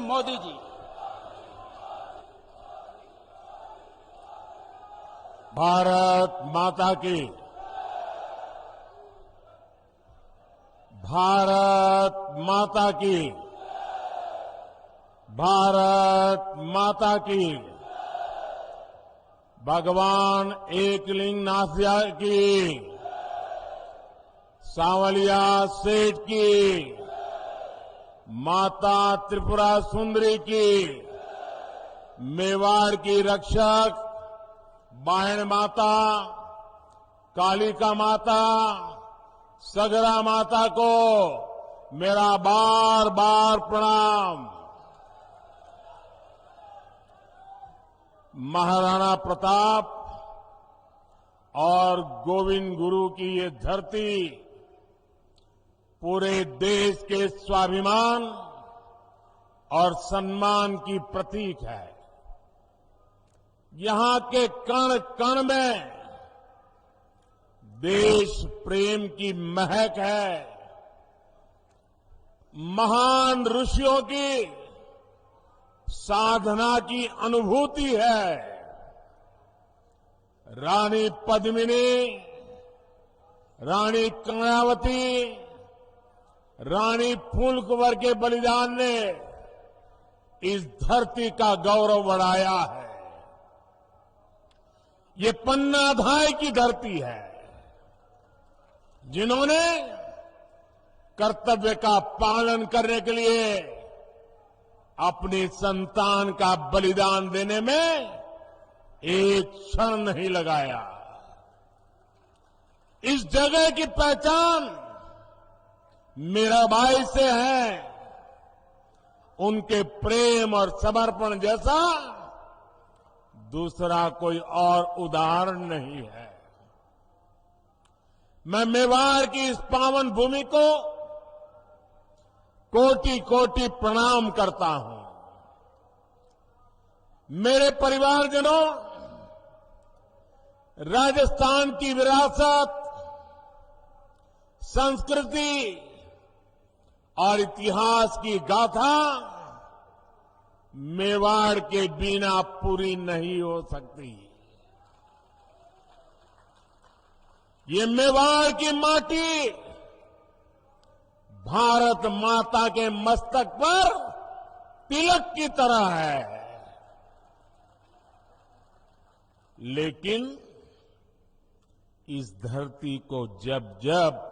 मोदी जी। भारत माता की, भारत माता की, भारत माता की, भगवान एकलिंगनाथ की, सांवलिया सेठ की, माता त्रिपुरा सुंदरी की, मेवाड़ की रक्षक बायण माता, कालिका माता, सगरा माता को मेरा बार बार प्रणाम। महाराणा प्रताप और गोविंद गुरु की ये धरती पूरे देश के स्वाभिमान और सम्मान की प्रतीक है। यहां के कण कण में देश प्रेम की महक है। महान ऋषियों की साधना की अनुभूति है। रानी पद्मिनी, रानी कर्णावती, रानी फूलकुंवर के बलिदान ने इस धरती का गौरव बढ़ाया है। ये पन्नाधाय की धरती है, जिन्होंने कर्तव्य का पालन करने के लिए अपनी संतान का बलिदान देने में एक क्षण नहीं लगाया। इस जगह की पहचान मीराबाई से है। उनके प्रेम और समर्पण जैसा दूसरा कोई और उदाहरण नहीं है। मैं मेवाड़ की इस पावन भूमि को कोटि कोटि प्रणाम करता हूं। मेरे परिवारजनों, राजस्थान की विरासत, संस्कृति और इतिहास की गाथा मेवाड़ के बिना पूरी नहीं हो सकती। ये मेवाड़ की माटी भारत माता के मस्तक पर तिलक की तरह है। लेकिन इस धरती को जब जब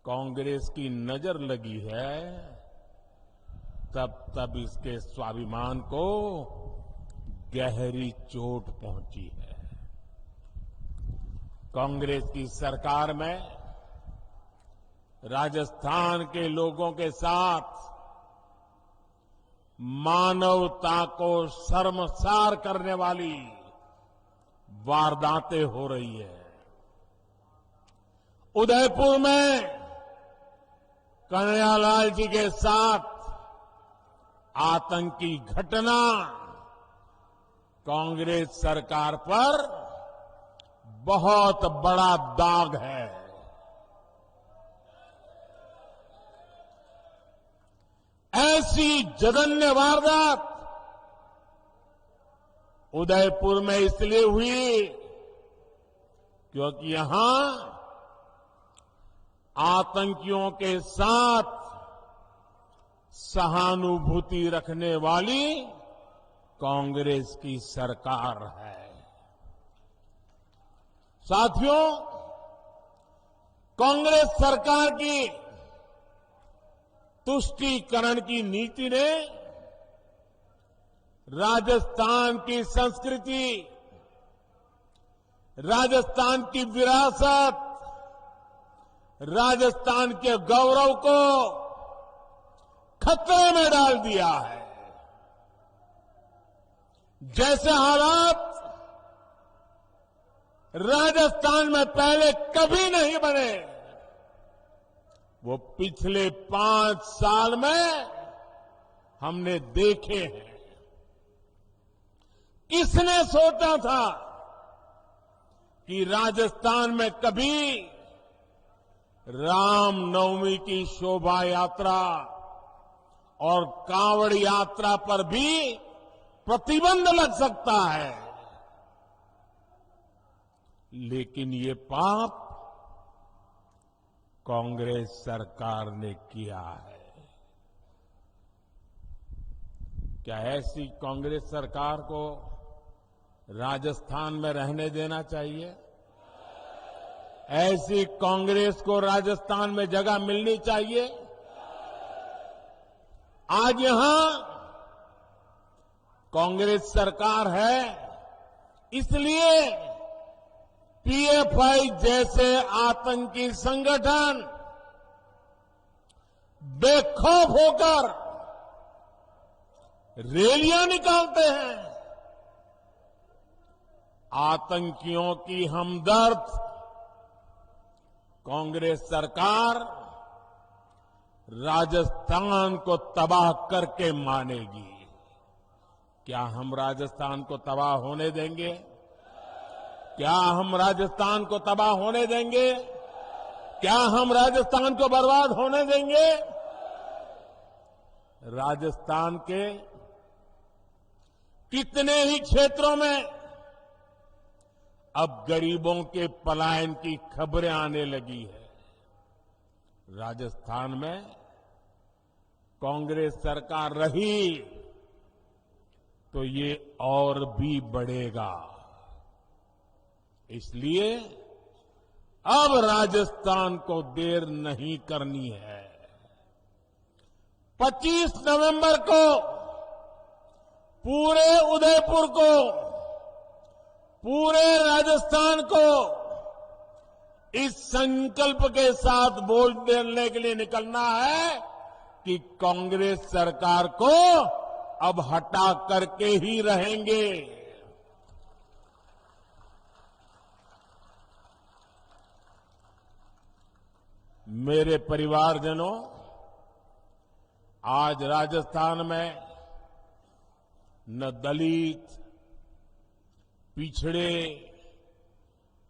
कांग्रेस की नजर लगी है, तब तब इसके स्वाभिमान को गहरी चोट पहुंची है। कांग्रेस की सरकार में राजस्थान के लोगों के साथ मानवता को शर्मसार करने वाली वारदातें हो रही है। उदयपुर में कन्हैयालाल जी के साथ आतंकी घटना कांग्रेस सरकार पर बहुत बड़ा दाग है। ऐसी जघन्य वारदात उदयपुर में इसलिए हुई क्योंकि यहां आतंकियों के साथ सहानुभूति रखने वाली कांग्रेस की सरकार है। साथियों, कांग्रेस सरकार की तुष्टीकरण की नीति ने राजस्थान की संस्कृति, राजस्थान की विरासत, राजस्थान के गौरव को खतरे में डाल दिया है। जैसे हालात राजस्थान में पहले कभी नहीं बने, वो पिछले 5 साल में हमने देखे हैं। किसने सोचा था कि राजस्थान में कभी रामनवमी की शोभा यात्रा और कांवड़ यात्रा पर भी प्रतिबंध लग सकता है। लेकिन ये पाप कांग्रेस सरकार ने किया है। क्या ऐसी कांग्रेस सरकार को राजस्थान में रहने देना चाहिए? ऐसी कांग्रेस को राजस्थान में जगह मिलनी चाहिए? आज यहां कांग्रेस सरकार है, इसलिए पीएफआई जैसे आतंकी संगठन बेखौफ होकर रैलियां निकालते हैं। आतंकियों की हमदर्द कांग्रेस सरकार राजस्थान को तबाह करके मानेगी। क्या हम राजस्थान को तबाह होने देंगे? क्या हम राजस्थान को तबाह होने देंगे? क्या हम राजस्थान को बर्बाद होने देंगे? राजस्थान के कितने ही क्षेत्रों में अब गरीबों के पलायन की खबरें आने लगी है। राजस्थान में कांग्रेस सरकार रही तो ये और भी बढ़ेगा। इसलिए अब राजस्थान को देर नहीं करनी है। 25 नवंबर को पूरे उदयपुर को, पूरे राजस्थान को इस संकल्प के साथ बोलने के लिए निकलना है कि कांग्रेस सरकार को अब हटा करके ही रहेंगे। मेरे परिवारजनों, आज राजस्थान में न दलित, पिछड़े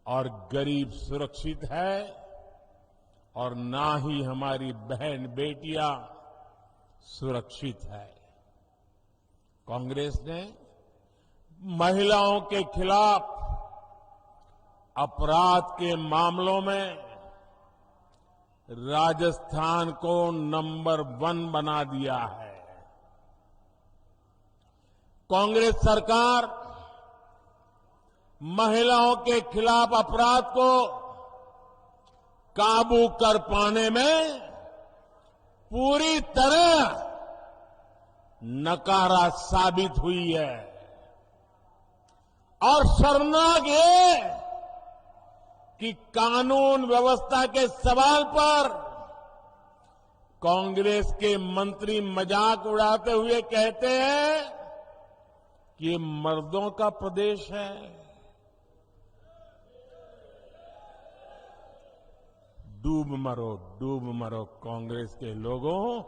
और गरीब सुरक्षित है और ना ही हमारी बहन बेटियां सुरक्षित है। कांग्रेस ने महिलाओं के खिलाफ अपराध के मामलों में राजस्थान को नंबर 1 बना दिया है। कांग्रेस सरकार महिलाओं के खिलाफ अपराध को काबू कर पाने में पूरी तरह नकारा साबित हुई है। और शर्मनाक ये कि कानून व्यवस्था के सवाल पर कांग्रेस के मंत्री मजाक उड़ाते हुए कहते हैं कि ये मर्दों का प्रदेश है। डूब मरो कांग्रेस के लोगों,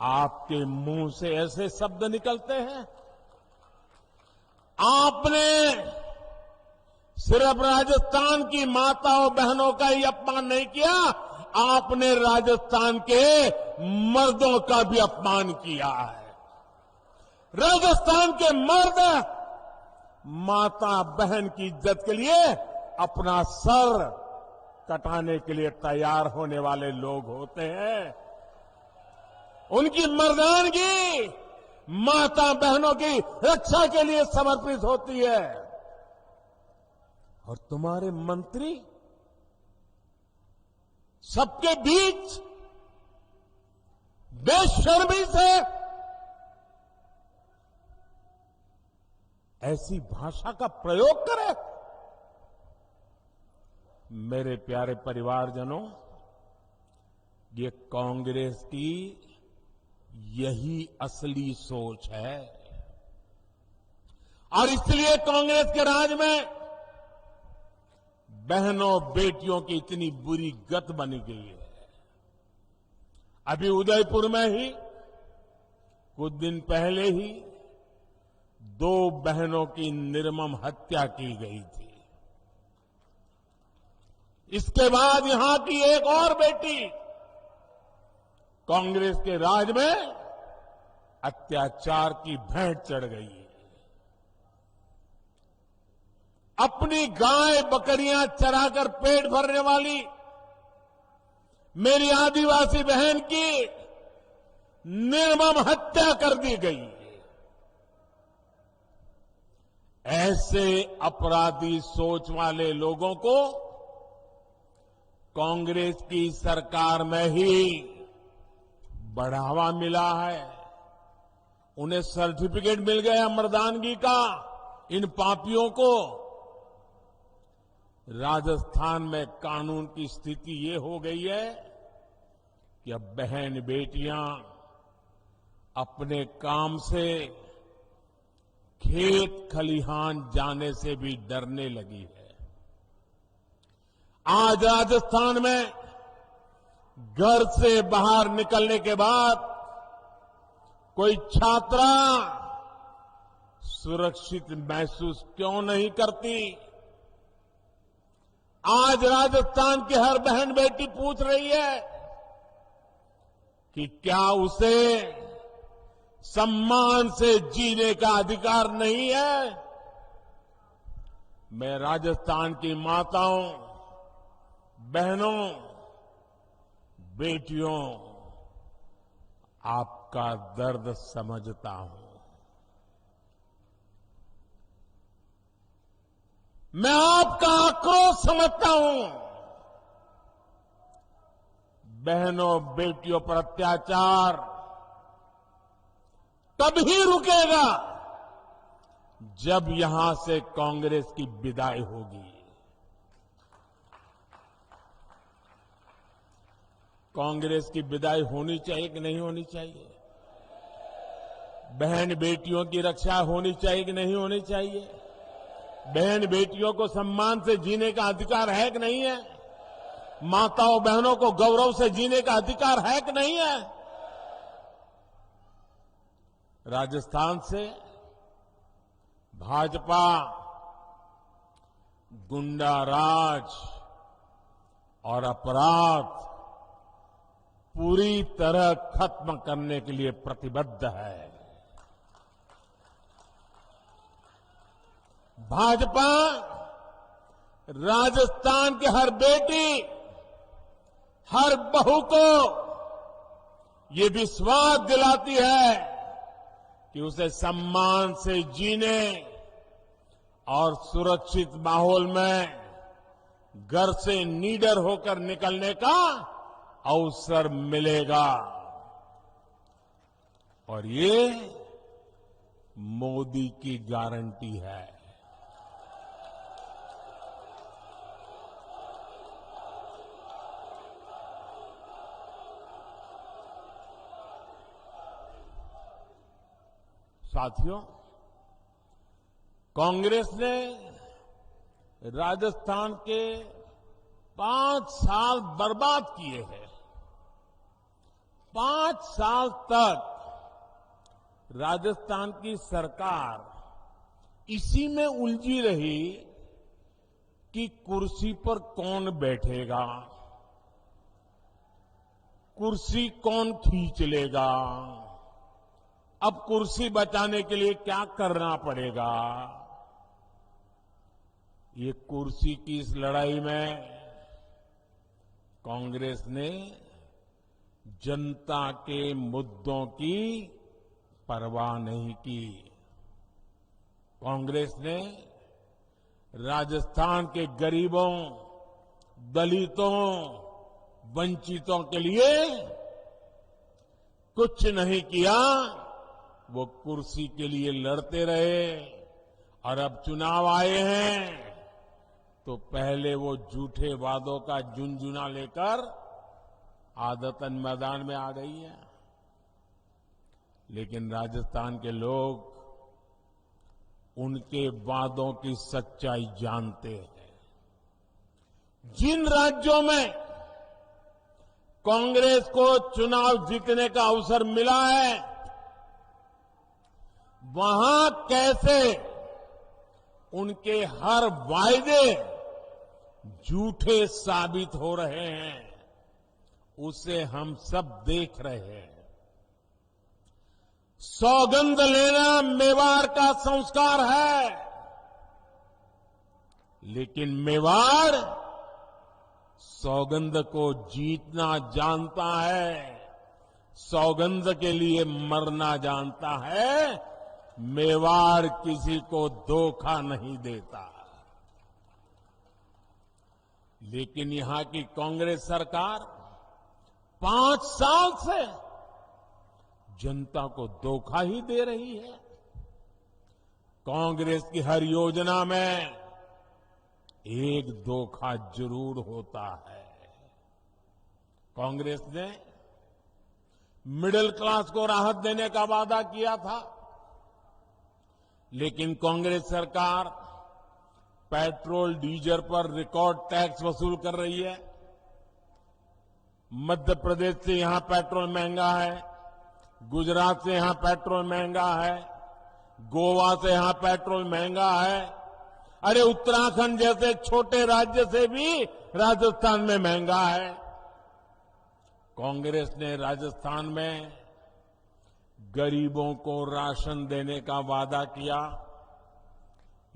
आपके मुंह से ऐसे शब्द निकलते हैं। आपने सिर्फ राजस्थान की माताओं बहनों का ही अपमान नहीं किया, आपने राजस्थान के मर्दों का भी अपमान किया है। राजस्थान के मर्द माता बहन की इज्जत के लिए अपना सर कटाने के लिए तैयार होने वाले लोग होते हैं। उनकी मर्दानगी माता बहनों की रक्षा के लिए समर्पित होती है। और तुम्हारे मंत्री सबके बीच बेशर्मी से ऐसी भाषा का प्रयोग करें। मेरे प्यारे परिवारजनों, ये कांग्रेस की यही असली सोच है और इसलिए कांग्रेस के राज में बहनों बेटियों की इतनी बुरी गत बनी गई है। अभी उदयपुर में ही कुछ दिन पहले ही 2 बहनों की निर्मम हत्या की गई थी। इसके बाद यहां की एक और बेटी कांग्रेस के राज में अत्याचार की भेंट चढ़ गई है। अपनी गाय बकरियां चराकर पेट भरने वाली मेरी आदिवासी बहन की निर्मम हत्या कर दी गई। ऐसे अपराधी सोच वाले लोगों को कांग्रेस की सरकार में ही बढ़ावा मिला है। उन्हें सर्टिफिकेट मिल गया मर्दानगी का। इन पापियों को राजस्थान में कानून की स्थिति ये हो गई है कि अब बहन बेटियां अपने काम से खेत खलिहान जाने से भी डरने लगी है। आज राजस्थान में घर से बाहर निकलने के बाद कोई छात्रा सुरक्षित महसूस क्यों नहीं करती? आज राजस्थान की हर बहन बेटी पूछ रही है कि क्या उसे सम्मान से जीने का अधिकार नहीं है? मैं राजस्थान की माताओं, बहनों, बेटियों, आपका दर्द समझता हूं। मैं आपका आक्रोश समझता हूं। बहनों बेटियों पर अत्याचार तभी रुकेगा जब यहां से कांग्रेस की विदाई होगी। कांग्रेस की विदाई होनी चाहिए कि नहीं होनी चाहिए? बहन बेटियों की रक्षा होनी चाहिए कि नहीं होनी चाहिए? बहन बेटियों को सम्मान से जीने का अधिकार है कि नहीं है? माताओं बहनों को गौरव से जीने का अधिकार है कि नहीं है? राजस्थान से भाजपा गुंडा राज और अपराध पूरी तरह खत्म करने के लिए प्रतिबद्ध है। भाजपा राजस्थान की हर बेटी, हर बहू को ये विश्वास दिलाती है कि उसे सम्मान से जीने और सुरक्षित माहौल में घर से निडर होकर निकलने का अवसर मिलेगा। और ये मोदी की गारंटी है। साथियों, कांग्रेस ने राजस्थान के 5 साल बर्बाद किए हैं। 5 साल तक राजस्थान की सरकार इसी में उलझी रही कि कुर्सी पर कौन बैठेगा, कुर्सी कौन खींच लेगा, अब कुर्सी बचाने के लिए क्या करना पड़ेगा। ये कुर्सी की इस लड़ाई में कांग्रेस ने जनता के मुद्दों की परवाह नहीं की। कांग्रेस ने राजस्थान के गरीबों, दलितों, वंचितों के लिए कुछ नहीं किया। वो कुर्सी के लिए लड़ते रहे और अब चुनाव आए हैं तो पहले वो झूठे वादों का झुनझुना लेकर आदतन मैदान में आ गई है। लेकिन राजस्थान के लोग उनके वादों की सच्चाई जानते हैं। जिन राज्यों में कांग्रेस को चुनाव जीतने का अवसर मिला है, वहां कैसे उनके हर वायदे झूठे साबित हो रहे हैं, उसे हम सब देख रहे हैं। सौगंध लेना मेवाड़ का संस्कार है, लेकिन मेवाड़ सौगंध को जीतना जानता है, सौगंध के लिए मरना जानता है। मेवाड़ किसी को धोखा नहीं देता। लेकिन यहां की कांग्रेस सरकार 5 साल से जनता को धोखा ही दे रही है। कांग्रेस की हर योजना में एक धोखा जरूर होता है। कांग्रेस ने मिडिल क्लास को राहत देने का वादा किया था, लेकिन कांग्रेस सरकार पेट्रोल डीजल पर रिकॉर्ड टैक्स वसूल कर रही है। मध्य प्रदेश से यहां पेट्रोल महंगा है, गुजरात से यहां पेट्रोल महंगा है, गोवा से यहां पेट्रोल महंगा है। अरे उत्तराखंड जैसे छोटे राज्य से भी राजस्थान में महंगा है। कांग्रेस ने राजस्थान में गरीबों को राशन देने का वादा किया,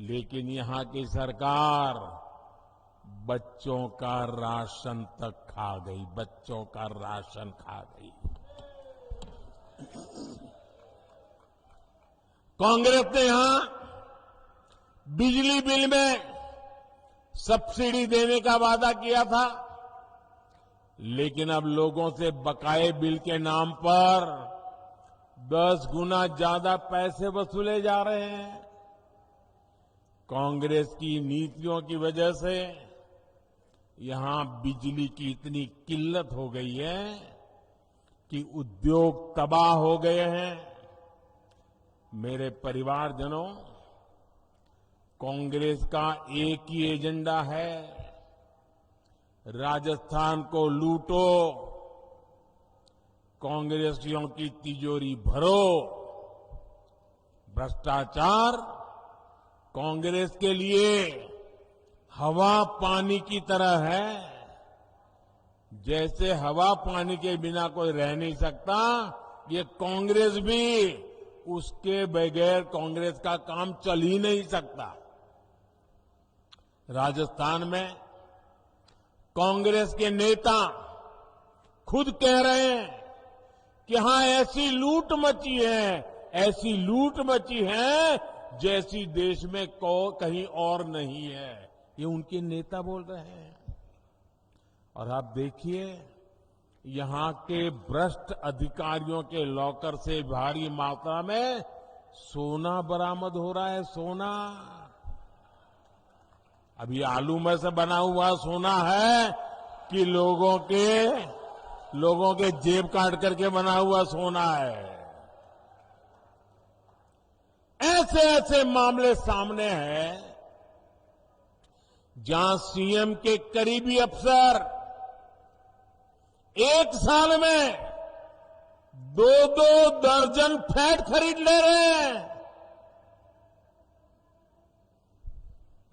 लेकिन यहां की सरकार बच्चों का राशन तक खा गई, बच्चों का राशन खा गई। कांग्रेस ने यहां बिजली बिल में सब्सिडी देने का वादा किया था, लेकिन अब लोगों से बकाये बिल के नाम पर 10 गुना ज्यादा पैसे वसूले जा रहे हैं। कांग्रेस की नीतियों की वजह से यहां बिजली की इतनी किल्लत हो गई है कि उद्योग तबाह हो गए हैं। मेरे परिवारजनों, कांग्रेस का एक ही एजेंडा है, राजस्थान को लूटो, कांग्रेसियों की तिजोरी भरो। भ्रष्टाचार कांग्रेस के लिए हवा पानी की तरह है। जैसे हवा पानी के बिना कोई रह नहीं सकता, ये कांग्रेस भी उसके बगैर कांग्रेस का काम चल ही नहीं सकता। राजस्थान में कांग्रेस के नेता खुद कह रहे हैं कि हां ऐसी लूट मची है, ऐसी लूट मची है जैसी देश में कहीं और नहीं है। ये उनके नेता बोल रहे हैं। और आप देखिए, यहां के भ्रष्ट अधिकारियों के लॉकर से भारी मात्रा में सोना बरामद हो रहा है। सोना अभी आलू में से बना हुआ सोना है कि लोगों के जेब काट करके बना हुआ सोना है। ऐसे ऐसे मामले सामने हैं जहां सीएम के करीबी अफसर एक साल में 2-2 दर्जन फ्लैट खरीद ले रहे हैं।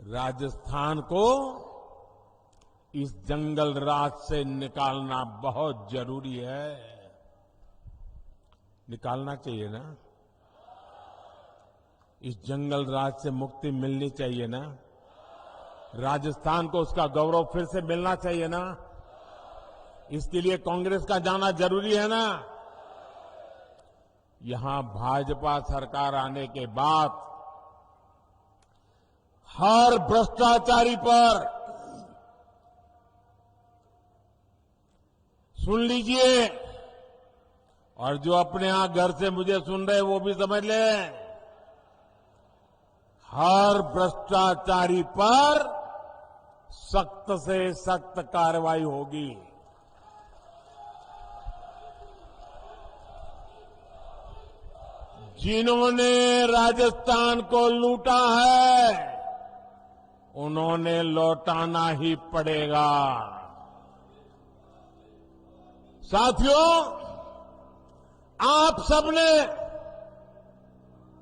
राजस्थान को इस जंगल राज से निकालना बहुत जरूरी है। निकालना चाहिए ना? इस जंगल राज से मुक्ति मिलनी चाहिए ना? राजस्थान को उसका गौरव फिर से मिलना चाहिए ना? इसके लिए कांग्रेस का जाना जरूरी है ना? यहां भाजपा सरकार आने के बाद हर भ्रष्टाचारी पर सुन लीजिए, और जो अपने यहां घर से मुझे सुन रहे वो भी समझ लें, हर भ्रष्टाचारी पर सख्त से सख्त कार्रवाई होगी। जिन्होंने राजस्थान को लूटा है उन्होंने लौटाना ही पड़ेगा। साथियों, आप सबने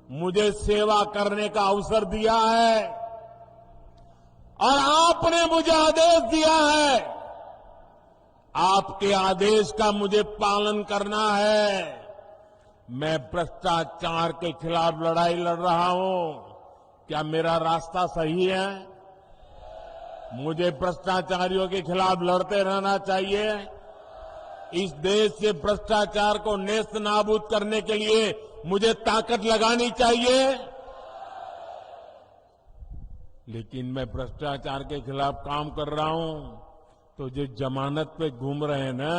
मुझे सेवा करने का अवसर दिया है और आपने मुझे आदेश दिया है। आपके आदेश का मुझे पालन करना है। मैं भ्रष्टाचार के खिलाफ लड़ाई लड़ रहा हूं। क्या मेरा रास्ता सही है? मुझे भ्रष्टाचारियों के खिलाफ लड़ते रहना चाहिए। इस देश से भ्रष्टाचार को नेस्त नाबूद करने के लिए मुझे ताकत लगानी चाहिए। लेकिन मैं भ्रष्टाचार के खिलाफ काम कर रहा हूं तो जो जमानत पे घूम रहे हैं ना,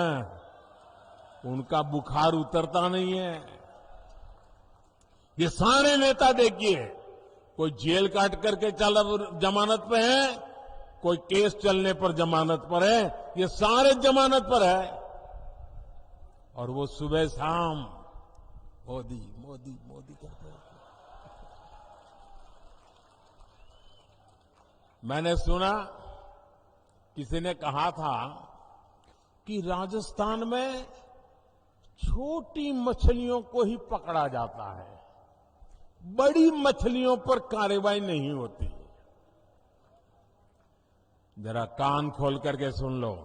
उनका बुखार उतरता नहीं है। ये सारे नेता देखिए, कोई जेल काट करके जमानत पे है, कोई केस चलने पर जमानत पर है, ये सारे जमानत पर है। और वो सुबह शाम मोदी मोदी मोदी करते हैं। मैंने सुना किसी ने कहा था कि राजस्थान में छोटी मछलियों को ही पकड़ा जाता है, बड़ी मछलियों पर कार्रवाई नहीं होती। जरा कान खोल करके सुन लो।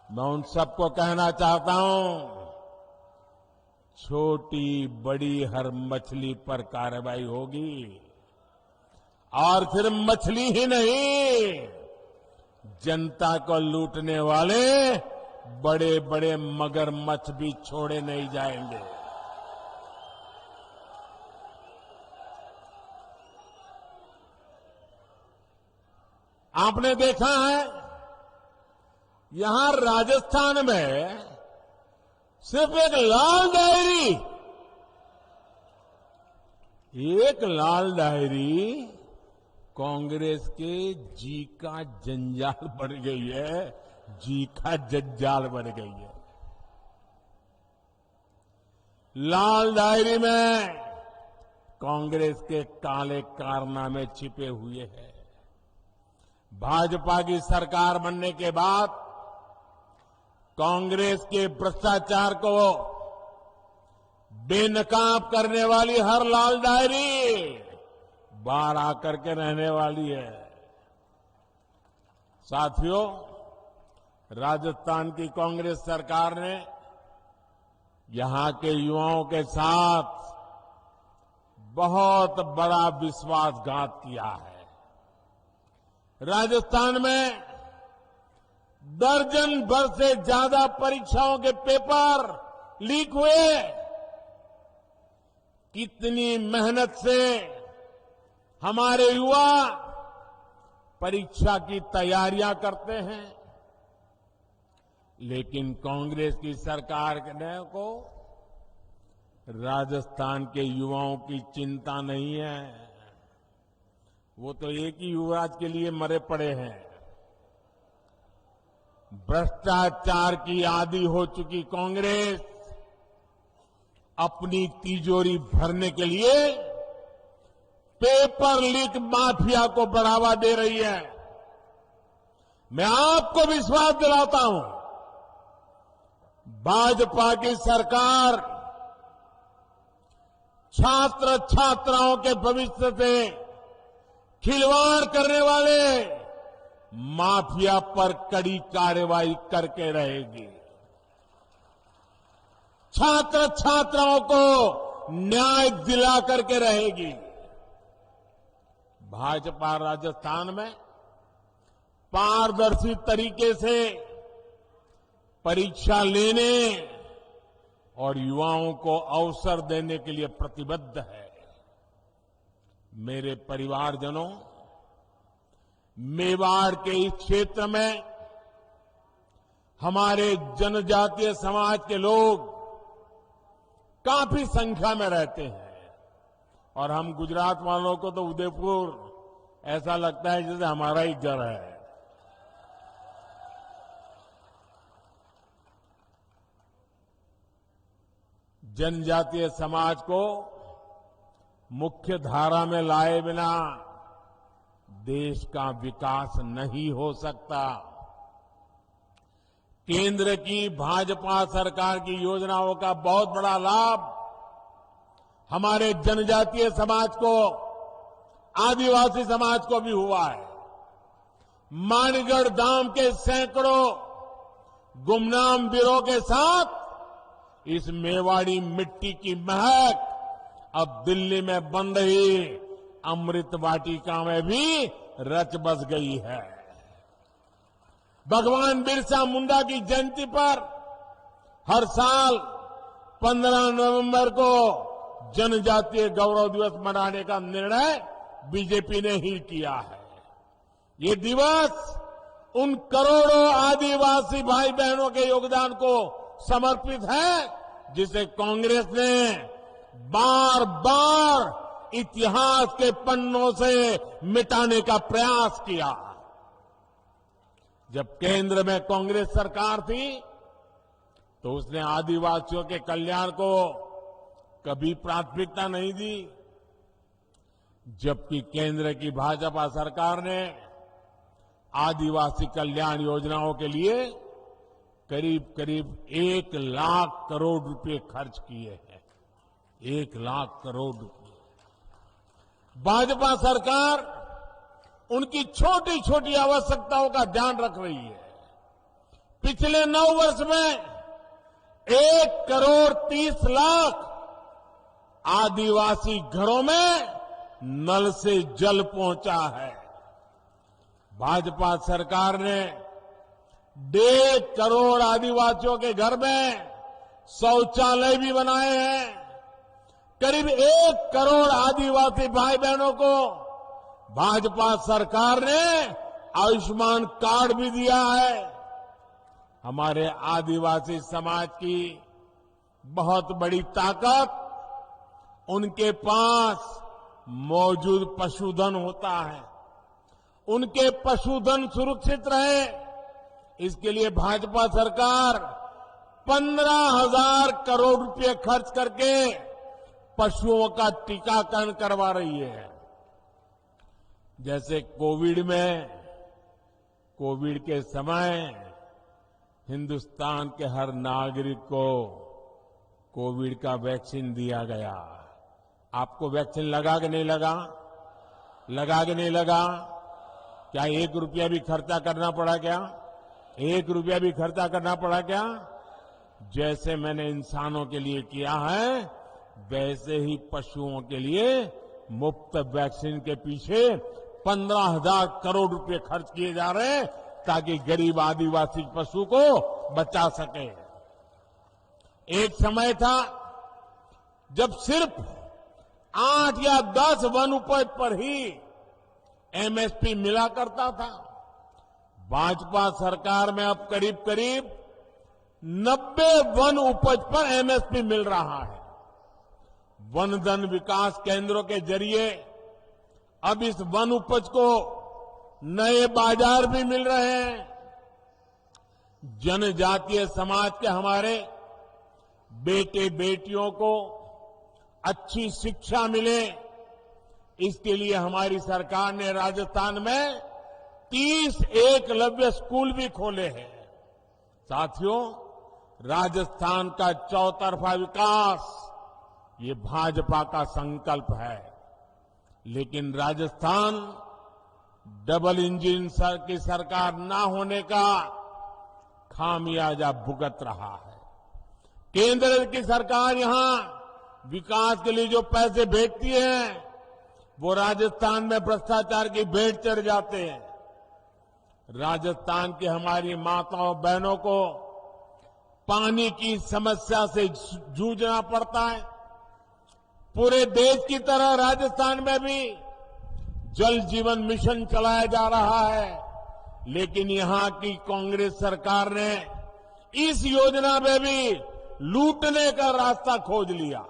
मैं उन सबको कहना चाहता हूं, छोटी बड़ी हर मछली पर कार्रवाई होगी। और फिर मछली ही नहीं, जनता को लूटने वाले बड़े बड़े मगरमच्छ भी छोड़े नहीं जाएंगे। आपने देखा है, यहां राजस्थान में सिर्फ एक लाल डायरी कांग्रेस के जी का जंजाल बन गई है, जी का जंजाल बन गई है। लाल डायरी में कांग्रेस के काले कारनामे छिपे हुए हैं। भाजपा की सरकार बनने के बाद कांग्रेस के भ्रष्टाचार को बेनकाब करने वाली हर लाल डायरी बाहर आकर के रहने वाली है। साथियों, राजस्थान की कांग्रेस सरकार ने यहां के युवाओं के साथ बहुत बड़ा विश्वासघात किया है। राजस्थान में दर्जन भर से ज्यादा परीक्षाओं के पेपर लीक हुए। कितनी मेहनत से हमारे युवा परीक्षा की तैयारियां करते हैं, लेकिन कांग्रेस की सरकार ने को राजस्थान के युवाओं की चिंता नहीं है। वो तो एक ही युवराज के लिए मरे पड़े हैं। भ्रष्टाचार की आदी हो चुकी कांग्रेस अपनी तिजोरी भरने के लिए पेपर लीक माफिया को बढ़ावा दे रही है। मैं आपको विश्वास दिलाता हूं, भाजपा की सरकार छात्र छात्राओं के भविष्य से खिलवाड़ करने वाले माफिया पर कड़ी कार्रवाई करके रहेगी। छात्र छात्राओं को न्याय दिला करके रहेगी। भाजपा राजस्थान में पारदर्शी तरीके से परीक्षा लेने और युवाओं को अवसर देने के लिए प्रतिबद्ध है। मेरे परिवारजनों, मेवाड़ के इस क्षेत्र में हमारे जनजातीय समाज के लोग काफी संख्या में रहते हैं और हम गुजरात वालों को तो उदयपुर ऐसा लगता है जैसे हमारा ही घर है। जनजातीय समाज को मुख्य धारा में लाए बिना देश का विकास नहीं हो सकता। केंद्र की भाजपा सरकार की योजनाओं का बहुत बड़ा लाभ हमारे जनजातीय समाज को, आदिवासी समाज को भी हुआ है। मानगढ़ धाम के सैकड़ों गुमनाम वीरों के साथ इस मेवाड़ी मिट्टी की महक अब दिल्ली में बन रही अमृत वाटिका में भी रच बस गई है। भगवान बिरसा मुंडा की जयंती पर हर साल 15 नवंबर को जनजातीय गौरव दिवस मनाने का निर्णय बीजेपी ने ही किया है। ये दिवस उन करोड़ों आदिवासी भाई बहनों के योगदान को समर्पित है जिसे कांग्रेस ने बार बार इतिहास के पन्नों से मिटाने का प्रयास किया। जब केंद्र में कांग्रेस सरकार थी तो उसने आदिवासियों के कल्याण को कभी प्राथमिकता नहीं दी, जबकि केंद्र की भाजपा सरकार ने आदिवासी कल्याण योजनाओं के लिए करीब करीब 1 लाख करोड़ रुपए खर्च किए हैं। 1 लाख करोड़ रुपए। भाजपा सरकार उनकी छोटी छोटी आवश्यकताओं का ध्यान रख रही है। पिछले 9 वर्ष में 1,30,00,000 आदिवासी घरों में नल से जल पहुंचा है। भाजपा सरकार ने 1.5 करोड़ आदिवासियों के घर में शौचालय भी बनाए हैं। करीब 1 करोड़ आदिवासी भाई बहनों को भाजपा सरकार ने आयुष्मान कार्ड भी दिया है। हमारे आदिवासी समाज की बहुत बड़ी ताकत उनके पास मौजूद पशुधन होता है। उनके पशुधन सुरक्षित रहे, इसके लिए भाजपा सरकार 15,000 करोड़ रुपए खर्च करके पशुओं का टीकाकरण करवा रही है। जैसे कोविड के समय हिंदुस्तान के हर नागरिक को कोविड का वैक्सीन दिया गया। आपको वैक्सीन लगा कि नहीं लगा? लगा कि नहीं लगा? क्या 1 रुपया भी खर्चा करना पड़ा क्या? 1 रुपया भी खर्चा करना पड़ा क्या? जैसे मैंने इंसानों के लिए किया है, वैसे ही पशुओं के लिए मुफ्त वैक्सीन के पीछे 15,000 करोड़ रुपए खर्च किए जा रहे हैं ताकि गरीब आदिवासी पशु को बचा सके। एक समय था जब सिर्फ 8 या 10 वन उपज पर ही एमएसपी मिला करता था। भाजपा सरकार में अब करीब करीब 90 वन उपज पर एमएसपी मिल रहा है। वन धन विकास केंद्रों के जरिए अब इस वन उपज को नए बाजार भी मिल रहे हैं। जनजातीय समाज के हमारे बेटे बेटियों को अच्छी शिक्षा मिले, इसके लिए हमारी सरकार ने राजस्थान में 30 एकलव्य स्कूल भी खोले हैं। साथियों, राजस्थान का चौतरफा विकास ये भाजपा का संकल्प है, लेकिन राजस्थान डबल इंजन की सरकार ना होने का खामियाजा भुगत रहा है। केंद्र की सरकार यहां विकास के लिए जो पैसे भेजती है वो राजस्थान में भ्रष्टाचार की भेंट चढ़ जाते हैं। राजस्थान की हमारी माताओं बहनों को पानी की समस्या से जूझना पड़ता है। पूरे देश की तरह राजस्थान में भी जल जीवन मिशन चलाया जा रहा है, लेकिन यहां की कांग्रेस सरकार ने इस योजना में भी लूटने का रास्ता खोज लिया।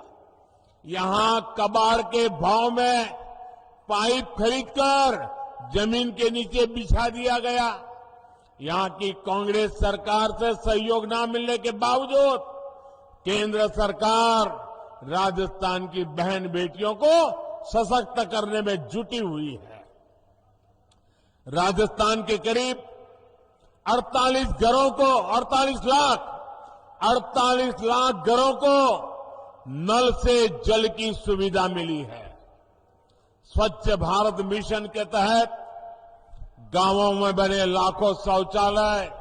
यहां कबाड़ के भाव में पाइप खरीदकर जमीन के नीचे बिछा दिया गया। यहां की कांग्रेस सरकार से सहयोग न मिलने के बावजूद केंद्र सरकार राजस्थान की बहन बेटियों को सशक्त करने में जुटी हुई है। राजस्थान के करीब 48 लाख घरों को नल से जल की सुविधा मिली है। स्वच्छ भारत मिशन के तहत गांवों में बने लाखों शौचालय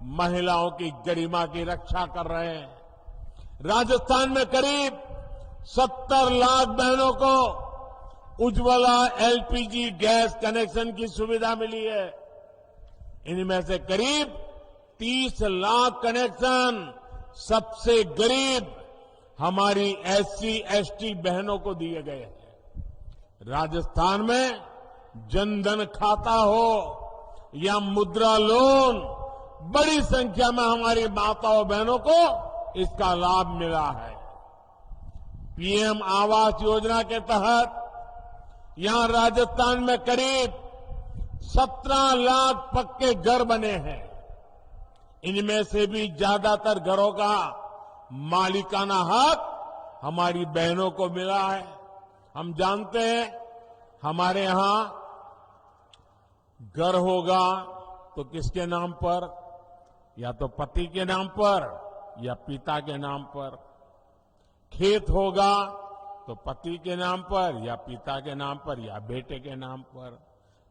महिलाओं की गरिमा की रक्षा कर रहे हैं। राजस्थान में करीब 70 लाख बहनों को उज्ज्वला एलपीजी गैस कनेक्शन की सुविधा मिली है। इनमें से करीब 30 लाख कनेक्शन सबसे गरीब हमारी एससी एसटी बहनों को दिए गए हैं। राजस्थान में जनधन खाता हो या मुद्रा लोन, बड़ी संख्या में हमारी माताओं बहनों को इसका लाभ मिला है। पीएम आवास योजना के तहत यहां राजस्थान में करीब 17 लाख पक्के घर बने हैं। इनमें से भी ज्यादातर घरों का मालिकाना हक हमारी बहनों को मिला है। हम जानते हैं हमारे यहां घर होगा तो किसके नाम पर, या तो पति के नाम पर या पिता के नाम पर। खेत होगा तो पति के नाम पर या पिता के नाम पर या बेटे के नाम पर।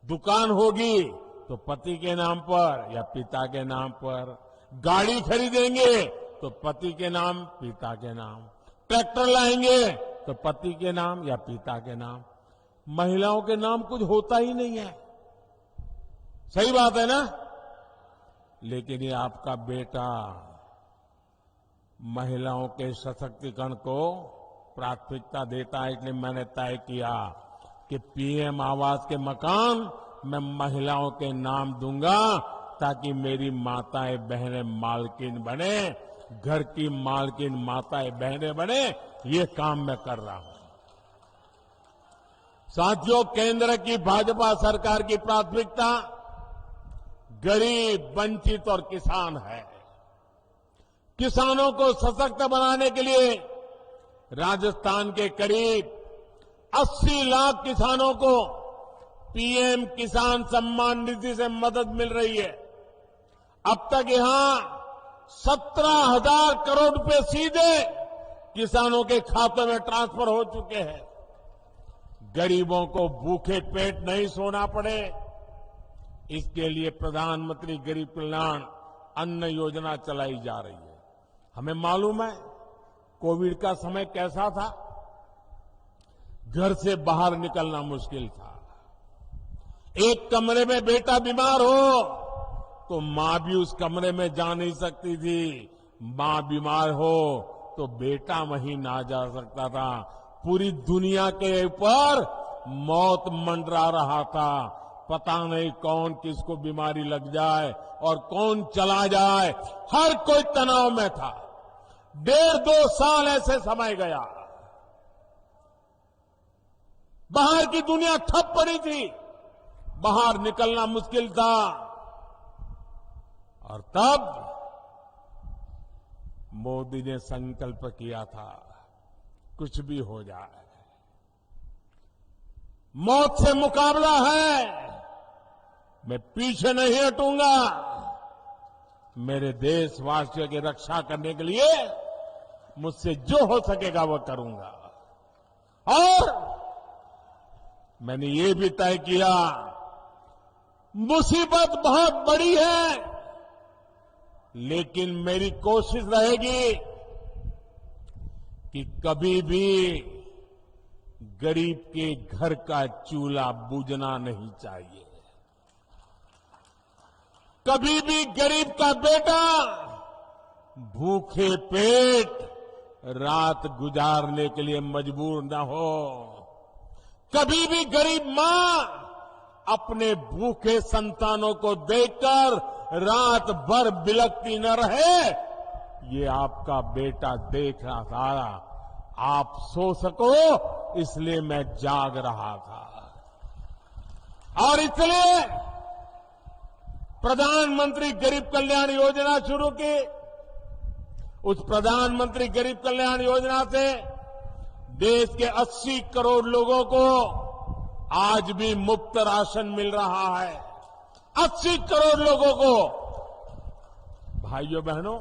दुकान होगी तो पति के नाम पर या पिता के नाम पर। गाड़ी खरीदेंगे तो पति के नाम पिता के नाम। ट्रैक्टर लाएंगे तो पति के नाम या पिता के नाम। महिलाओं के नाम कुछ होता ही नहीं है। सही बात है ना? लेकिन ये आपका बेटा महिलाओं के सशक्तिकरण को प्राथमिकता देता है। इसलिए मैंने तय किया कि पीएम आवास के मकान मैं महिलाओं के नाम दूंगा, ताकि मेरी माताएं बहनें मालकिन बने, घर की मालकिन माताएं बहनें बने। ये काम मैं कर रहा हूं। साथियों, केंद्र की भाजपा सरकार की प्राथमिकता गरीब, वंचित और किसान है। किसानों को सशक्त बनाने के लिए राजस्थान के करीब 80 लाख किसानों को पीएम किसान सम्मान निधि से मदद मिल रही है। अब तक यहां 17,000 करोड़ रुपए सीधे किसानों के खातों में ट्रांसफर हो चुके हैं। गरीबों को भूखे पेट नहीं सोना पड़े, इसके लिए प्रधानमंत्री गरीब कल्याण अन्न योजना चलाई जा रही है। हमें मालूम है कोविड का समय कैसा था। घर से बाहर निकलना मुश्किल था। एक कमरे में बेटा बीमार हो तो मां भी उस कमरे में जा नहीं सकती थी। मां बीमार हो तो बेटा वहीं ना जा सकता था। पूरी दुनिया के ऊपर मौत मंडरा रहा था। पता नहीं कौन किसको बीमारी लग जाए और कौन चला जाए। हर कोई तनाव में था। 1.5-2 साल ऐसे समय गया। बाहर की दुनिया ठप पड़ी थी, बाहर निकलना मुश्किल था। और तब मोदी ने संकल्प किया था, कुछ भी हो जाए, मौत से मुकाबला है, मैं पीछे नहीं हटूंगा। मेरे देशवासियों की रक्षा करने के लिए मुझसे जो हो सकेगा वो करूंगा। और मैंने ये भी तय किया, मुसीबत बहुत बड़ी है, लेकिन मेरी कोशिश रहेगी कि कभी भी गरीब के घर का चूल्हा बुझना नहीं चाहिए। कभी भी गरीब का बेटा भूखे पेट रात गुजारने के लिए मजबूर न हो। कभी भी गरीब मां अपने भूखे संतानों को देखकर रात भर बिलखती न रहे। ये आपका बेटा देख रहा था। आप सो सको इसलिए मैं जाग रहा था। और इसलिए प्रधानमंत्री गरीब कल्याण योजना शुरू की। उस प्रधानमंत्री गरीब कल्याण योजना से देश के 80 करोड़ लोगों को आज भी मुफ्त राशन मिल रहा है। 80 करोड़ लोगों को। भाइयों बहनों,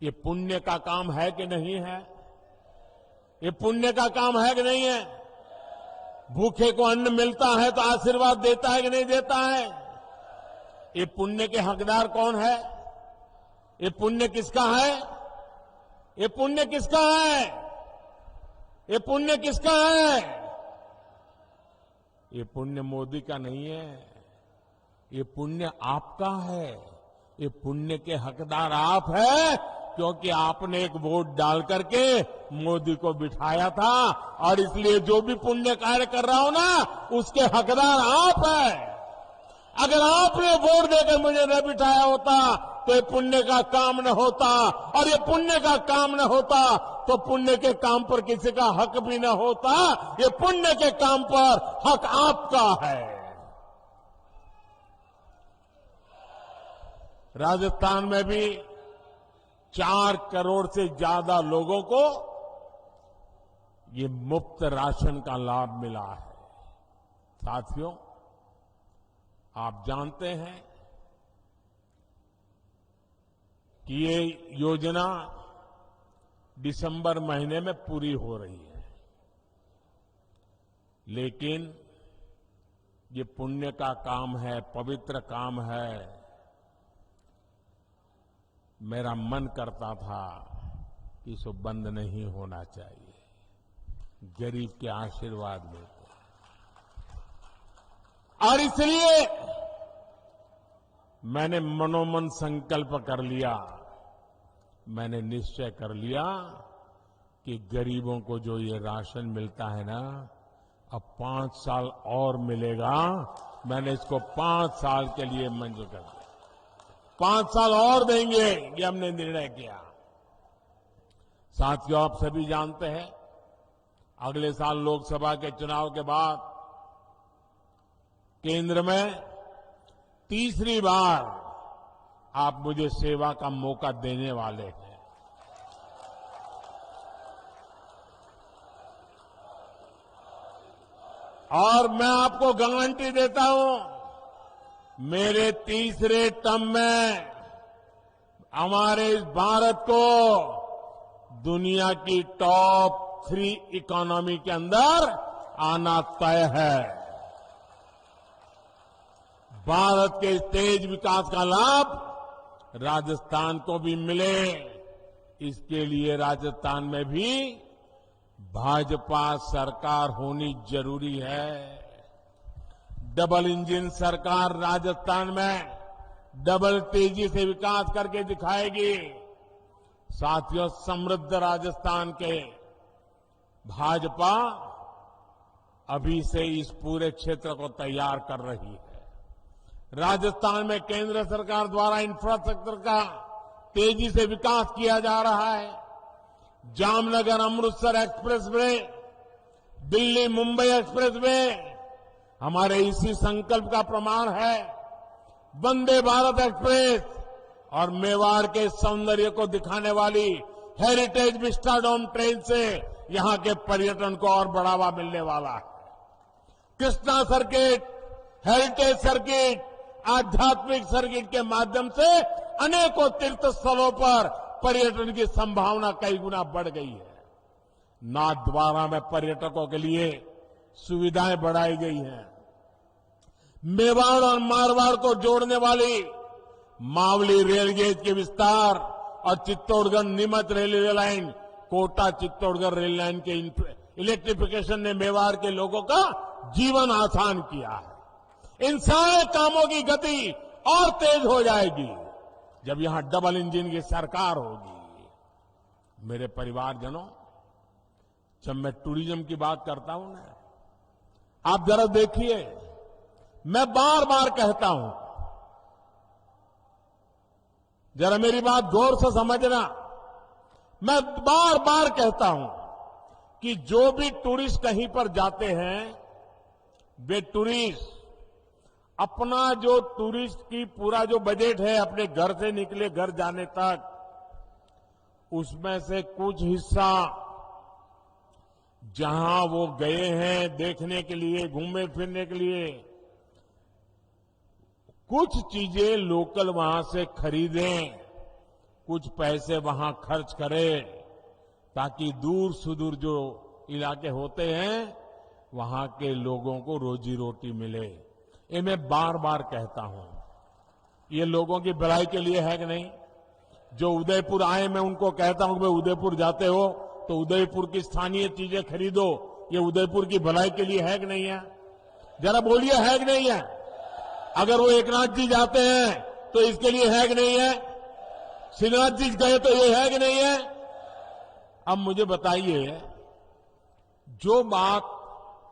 ये पुण्य का काम है कि नहीं है? ये पुण्य का काम है कि नहीं है? भूखे को अन्न मिलता है तो आशीर्वाद देता है कि नहीं देता है? ये पुण्य के हकदार कौन है? ये पुण्य किसका है? ये पुण्य किसका है? ये पुण्य किसका है? ये पुण्य मोदी का नहीं है, ये पुण्य आपका है। ये पुण्य के हकदार आप हैं, क्योंकि आपने एक वोट डाल करके मोदी को बिठाया था, और इसलिए जो भी पुण्य कार्य कर रहा हो ना, उसके हकदार आप हैं। अगर आपने वोट देकर मुझे न बिठाया होता तो ये पुण्य का काम न होता, और ये पुण्य का काम न होता तो पुण्य के काम पर किसी का हक भी न होता। ये पुण्य के काम पर हक आपका है। राजस्थान में भी 4 करोड़ से ज्यादा लोगों को ये मुफ्त राशन का लाभ मिला है। साथियों, आप जानते हैं कि ये योजना दिसंबर महीने में पूरी हो रही है, लेकिन ये पुण्य का काम है, पवित्र काम है। मेरा मन करता था कि इसको बंद नहीं होना चाहिए, गरीब के आशीर्वाद में। और इसलिए मैंने मनोमन संकल्प कर लिया, मैंने निश्चय कर लिया कि गरीबों को जो ये राशन मिलता है ना, अब 5 साल और मिलेगा। मैंने इसको 5 साल के लिए मंजूर कर दिया। 5 साल और देंगे, ये हमने निर्णय किया। साथियों, आप सभी जानते हैं, अगले साल लोकसभा के चुनाव के बाद केंद्र में तीसरी बार आप मुझे सेवा का मौका देने वाले हैं। और मैं आपको गारंटी देता हूं, मेरे तीसरे टर्म में हमारे इस भारत को दुनिया की टॉप 3 इकोनॉमी के अंदर आना तय है। भारत के तेज विकास का लाभ राजस्थान को भी मिले, इसके लिए राजस्थान में भी भाजपा सरकार होनी जरूरी है। डबल इंजन सरकार राजस्थान में डबल तेजी से विकास करके दिखाएगी। साथियों, समृद्ध राजस्थान के भाजपा अभी से इस पूरे क्षेत्र को तैयार कर रही है। राजस्थान में केंद्र सरकार द्वारा इंफ्रास्ट्रक्चर का तेजी से विकास किया जा रहा है। Jamnagar Amritsar express way, Delhi Mumbai express way हमारे इसी संकल्प का प्रमाण है। वंदे भारत एक्सप्रेस और मेवाड़ के सौंदर्य को दिखाने वाली हेरिटेज विस्टाडोम ट्रेन से यहां के पर्यटन को और बढ़ावा मिलने वाला है। कृष्णा सर्किट, हेरिटेज सर्किट, आध्यात्मिक सर्किट के माध्यम से अनेकों तीर्थ स्थलों पर पर्यटन की संभावना कई गुना बढ़ गई है। नाथद्वारा में पर्यटकों के लिए सुविधाएं बढ़ाई गई हैं। मेवाड़ और मारवाड़ को जोड़ने वाली मावली रेलगेज के विस्तार और Chittorgarh Neemuch railway line, Kota Chittorgarh rail line के इलेक्ट्रिफिकेशन ने मेवाड़ के लोगों का जीवन आसान किया है। इन सारे कामों की गति और तेज हो जाएगी जब यहां डबल इंजन की सरकार होगी। मेरे परिवारजनों, जब मैं टूरिज्म की बात करता हूं ना, आप जरा देखिए, मैं बार बार कहता हूं, जरा मेरी बात गौर से समझना। मैं बार बार कहता हूं कि जो भी टूरिस्ट कहीं पर जाते हैं, वे टूरिस्ट अपना जो टूरिस्ट की पूरा जो बजट है अपने घर से निकले घर जाने तक, उसमें से कुछ हिस्सा जहां वो गए हैं देखने के लिए, घूमने फिरने के लिए, कुछ चीजें लोकल वहां से खरीदें, कुछ पैसे वहां खर्च करें, ताकि दूर सुदूर जो इलाके होते हैं वहां के लोगों को रोजी रोटी मिले। ये मैं बार बार कहता हूं। ये लोगों की भलाई के लिए है कि नहीं? जो उदयपुर आए, मैं उनको कहता हूं कि भाई उदयपुर जाते हो तो उदयपुर की स्थानीय चीजें खरीदो। ये उदयपुर की भलाई के लिए है कि नहीं है? जरा बोलिए, है कि नहीं है? अगर वो एकनाथ जी जाते हैं तो इसके लिए है कि नहीं है? श्रीनाथ जी गए तो ये है कि नहीं है? अब मुझे बताइए, जो बात,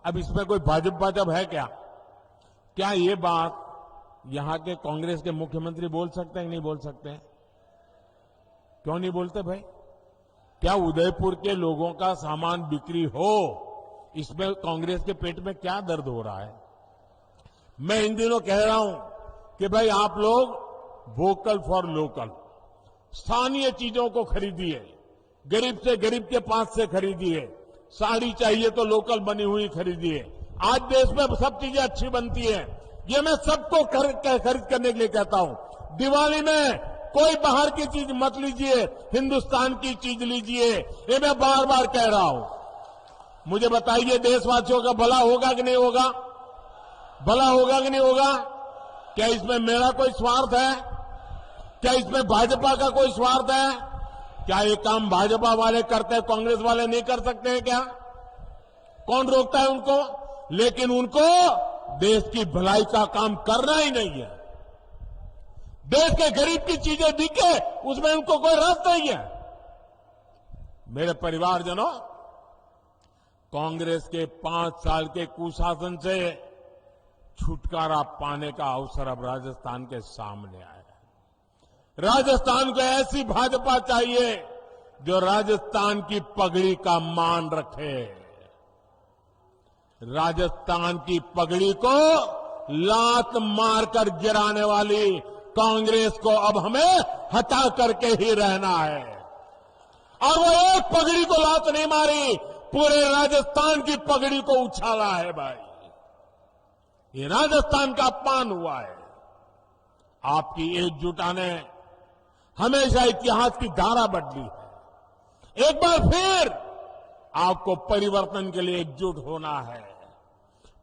अब इसमें कोई भाजपा है क्या? क्या ये बात यहां के कांग्रेस के मुख्यमंत्री बोल सकते हैं कि नहीं बोल सकते हैं? क्यों नहीं बोलते भाई? क्या उदयपुर के लोगों का सामान बिक्री हो, इसमें कांग्रेस के पेट में क्या दर्द हो रहा है? मैं इन दिनों कह रहा हूं कि भाई आप लोग वोकल फॉर लोकल, स्थानीय चीजों को खरीदिए, गरीब से गरीब के पास से खरीदिए। साड़ी चाहिए तो लोकल बनी हुई खरीदिए। आज देश में सब चीजें अच्छी बनती है, ये मैं सबको खरीद करने के लिए कहता हूं। दिवाली में कोई बाहर की चीज मत लीजिए, हिंदुस्तान की चीज लीजिए, ये मैं बार बार कह रहा हूं। मुझे बताइए, देशवासियों का भला होगा कि नहीं होगा? भला होगा कि नहीं होगा? क्या इसमें मेरा कोई स्वार्थ है? क्या इसमें भाजपा का कोई स्वार्थ है? क्या ये काम भाजपा वाले करते हैं, कांग्रेस वाले नहीं कर सकते हैं क्या? कौन रोकता है उनको? लेकिन उनको देश की भलाई का काम करना ही नहीं है। देश के गरीब की चीजें दिखे, उसमें उनको कोई रस नहीं है। मेरे परिवारजनों, कांग्रेस के 5 साल के कुशासन से छुटकारा पाने का अवसर अब राजस्थान के सामने आया है। राजस्थान को ऐसी भाजपा चाहिए जो राजस्थान की पगड़ी का मान रखे। राजस्थान की पगड़ी को लात मारकर गिराने वाली कांग्रेस को अब हमें हटा करके ही रहना है। और वो एक पगड़ी को लात नहीं मारी, पूरे राजस्थान की पगड़ी को उछाला है भाई। ये राजस्थान का अपमान हुआ है। आपकी एकजुटता ने हमेशा इतिहास की धारा बदली है। एक बार फिर आपको परिवर्तन के लिए एकजुट होना है।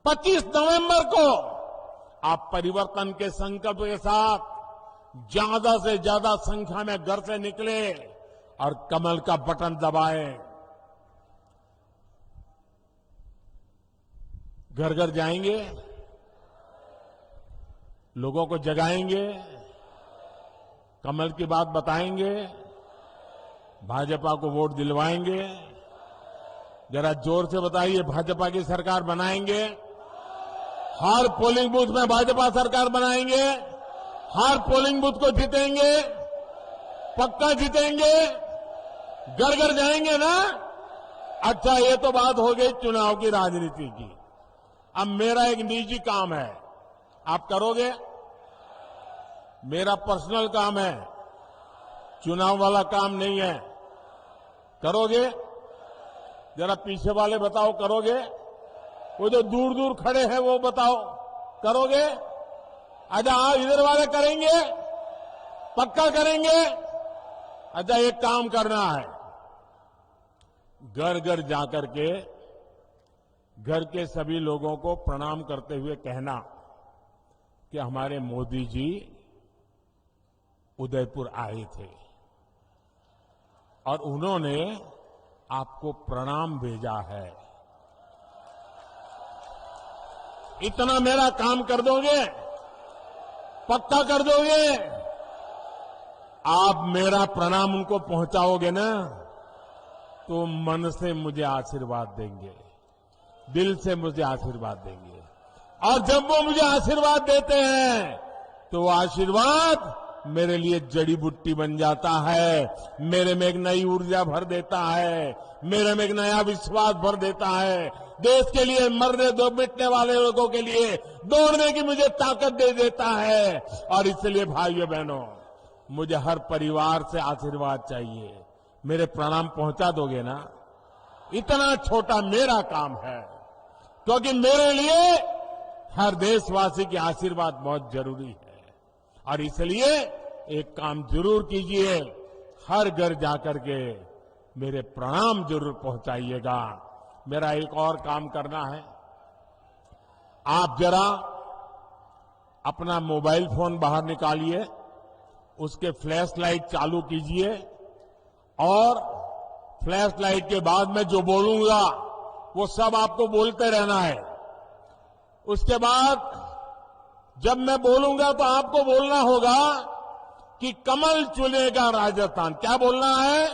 25 नवंबर को आप परिवर्तन के संकल्प के साथ ज्यादा से ज्यादा संख्या में घर से निकले और कमल का बटन दबाएं। घर घर जाएंगे, लोगों को जगाएंगे, कमल की बात बताएंगे, भाजपा को वोट दिलवाएंगे। जरा जोर से बताइए, भाजपा की सरकार बनाएंगे? हर पोलिंग बूथ में भाजपा सरकार बनाएंगे? हर पोलिंग बूथ को जीतेंगे? पक्का जीतेंगे? घर घर जाएंगे ना? अच्छा, ये तो बात हो गई चुनाव की राजनीति की। अब मेरा एक निजी काम है, आप करोगे? मेरा पर्सनल काम है, चुनाव वाला काम नहीं है। करोगे? जरा पीछे वाले बताओ, करोगे? वो जो दूर दूर खड़े हैं वो बताओ, करोगे? अच्छा, इधर वाले करेंगे? पक्का करेंगे? अच्छा, एक काम करना है, घर घर जाकर के घर के सभी लोगों को प्रणाम करते हुए कहना कि हमारे मोदी जी उदयपुर आए थे और उन्होंने आपको प्रणाम भेजा है। इतना मेरा काम कर दोगे? पक्का कर दोगे? आप मेरा प्रणाम उनको पहुंचाओगे ना, तो मन से मुझे आशीर्वाद देंगे, दिल से मुझे आशीर्वाद देंगे। और जब वो मुझे आशीर्वाद देते हैं तो वो आशीर्वाद मेरे लिए जड़ी बूटी बन जाता है, मेरे में एक नई ऊर्जा भर देता है, मेरे में एक नया विश्वास भर देता है। देश के लिए मरने दो मिटने वाले लोगों के लिए दौड़ने की मुझे ताकत दे देता है। और इसलिए भाइयों बहनों, मुझे हर परिवार से आशीर्वाद चाहिए। मेरे प्रणाम पहुंचा दोगे ना? इतना छोटा मेरा काम है, क्योंकि मेरे लिए हर देशवासी के आशीर्वाद बहुत जरूरी है। और इसलिए एक काम जरूर कीजिए, हर घर जाकर के मेरे प्रणाम जरूर पहुंचाइएगा। मेरा एक और काम करना है, आप जरा अपना मोबाइल फोन बाहर निकालिए, उसके फ्लैश लाइट चालू कीजिए और फ्लैश लाइट के बाद मैं जो बोलूंगा वो सब आपको बोलते रहना है। उसके बाद जब मैं बोलूंगा तो आपको बोलना होगा कि कमल चुनेगा राजस्थान। क्या बोलना है?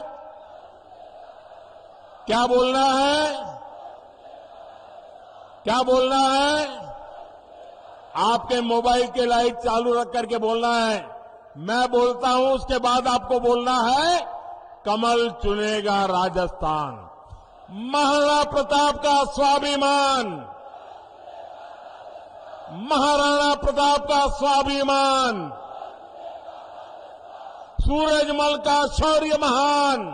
क्या बोलना है? क्या बोलना है? आपके मोबाइल के लाइट चालू रख करके बोलना है। मैं बोलता हूं, उसके बाद आपको बोलना है कमल चुनेगा राजस्थान। महाराणा प्रताप का स्वाभिमान, महाराणा प्रताप का स्वाभिमान, सूरजमल का शौर्य महान,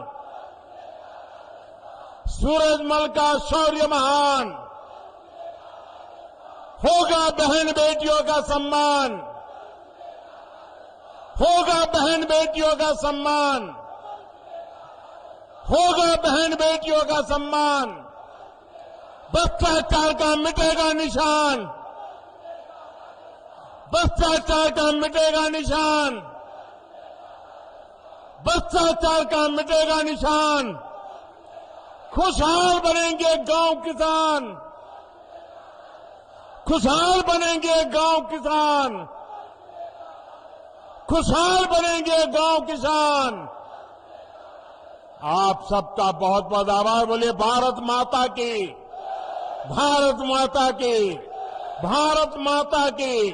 सूरजमल का शौर्य महान। होगा बहन बेटियों का सम्मान, होगा बहन बेटियों का सम्मान, होगा बहन बेटियों का सम्मान। भ्रष्टाचार का मिटेगा निशान, भ्रष्टाचार का मिटेगा निशान, भ्रष्टाचार का मिटेगा निशान। खुशहाल बनेंगे गांव किसान, खुशहाल बनेंगे गांव किसान, खुशहाल बनेंगे गांव किसान। आप सबका बहुत बहुत आभार। बोलिए भारत माता की, भारत माता की, भारत माता की।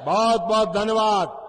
बहुत बहुत धन्यवाद।